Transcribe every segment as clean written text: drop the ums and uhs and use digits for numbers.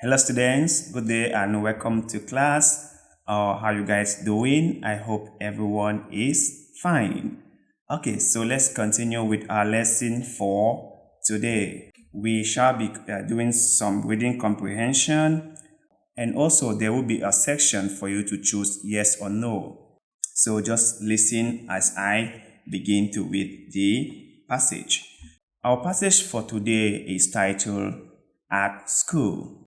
Hello students, good day and welcome to class. How you guys doing? I hope everyone is fine. Okay, so let's continue with our lesson for today. We shall be doing some reading comprehension, and also there will be a section for you to choose yes or no. So just listen as I begin to read the passage. Our passage for today is titled At School.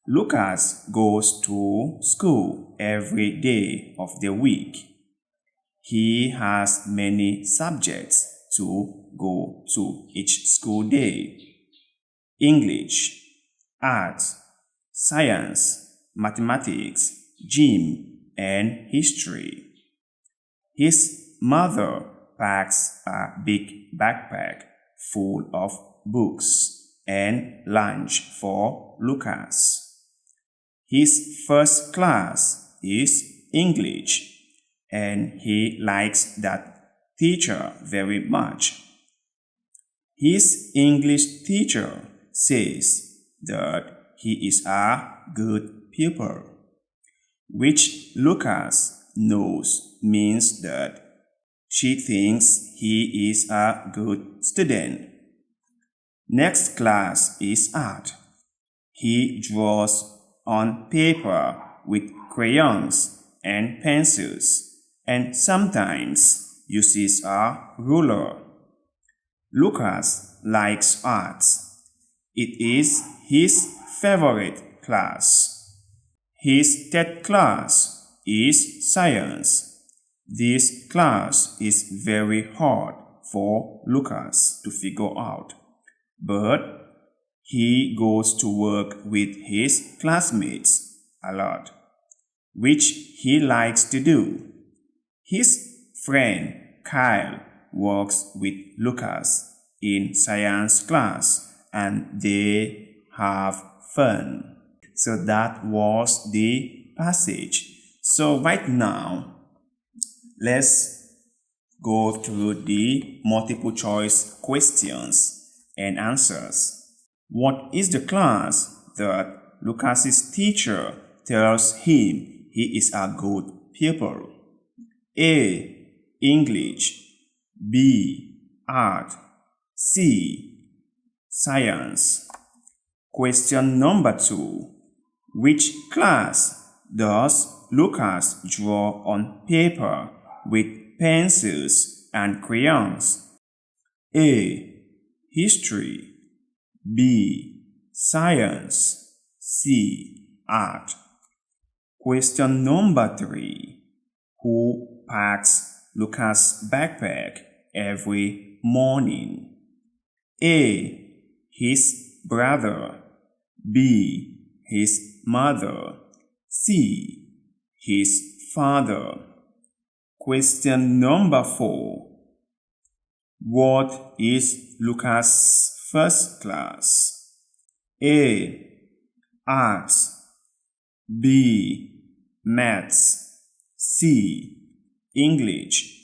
Lucas goes to school every day of the week. He has many subjects to go to each school day: English, art, science, mathematics, gym, and history. His mother packs a big backpack full of books and lunch for Lucas. His first class is English, and he likes that teacher very much. His English teacher says that he is a good pupil, which Lucas knows means that she thinks he is a good student. Next class is art. He draws on paper with crayons and pencils, and sometimes uses a ruler. Lucas likes arts. It is his favorite class. His third class is science. This class is very hard for Lucas to figure out, but he goes to work with his classmates a lot, which he likes to do. His friend Kyle works with Lucas in science class and they have fun. So that was the passage. So right now, let's go through the multiple choice questions and answers. What is the class that Lucas's teacher tells him he is a good pupil? A. English. B. Art. C. Science. Question number 2. Which class does Lucas draw on paper with pencils and crayons? A. History. B. Science. C. Art. Question number 3. Who packs Lucas' backpack every morning? A. His brother. B. His mother. C. His father. Question number 4. What is Lucas' first class? A. Arts. B. Maths. C. English.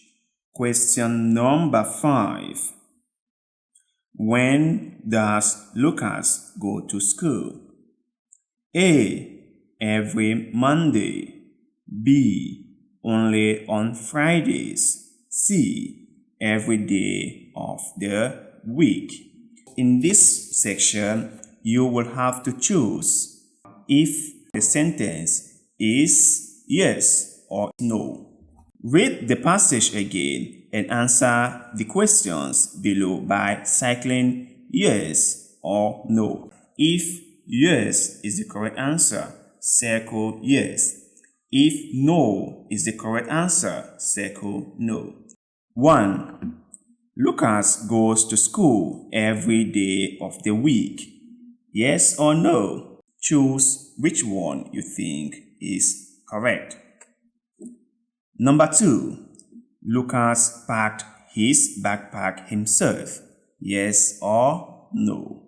Question number 5. When does Lucas go to school? A. Every Monday. B. Only on Fridays. C. Every day of the week. In this section, you will have to choose if the sentence is yes or no. Read the passage again and answer the questions below by cycling yes or no. If yes is the correct answer, circle yes. If no is the correct answer, circle no. 1. Lucas goes to school every day of the week. Yes or no? Choose which one you think is correct. Number 2. Lucas packed his backpack himself. Yes or no?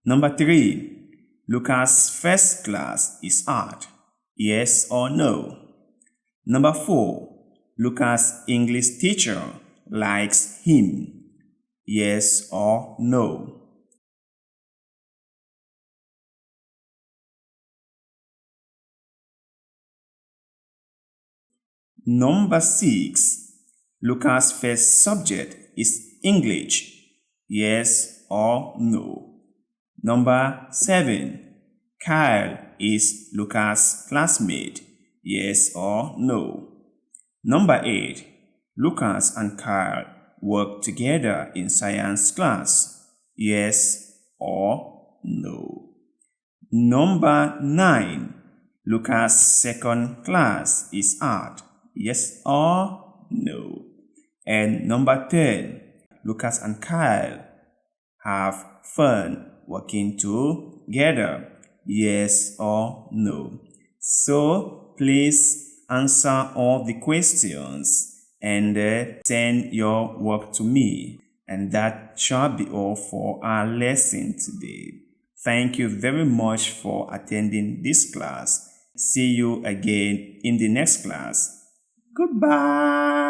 Number 3. Lucas' first class is art. Yes or no? Number 4. Lucas' English teacher likes him. Yes or no? Number 6. Luca's first subject is English. Yes or no? Number 7. Kyle is Luca's classmate. Yes or no? Number 8. Lucas and Kyle work together in science class. Yes or no? Number 9. Lucas' second class is art. Yes or no? And number 10. Lucas and Kyle have fun working together. Yes or no? So please answer all the questions and send your work to me. And that shall be all for our lesson today. Thank you very much for attending this class. See you again in the next class. Goodbye.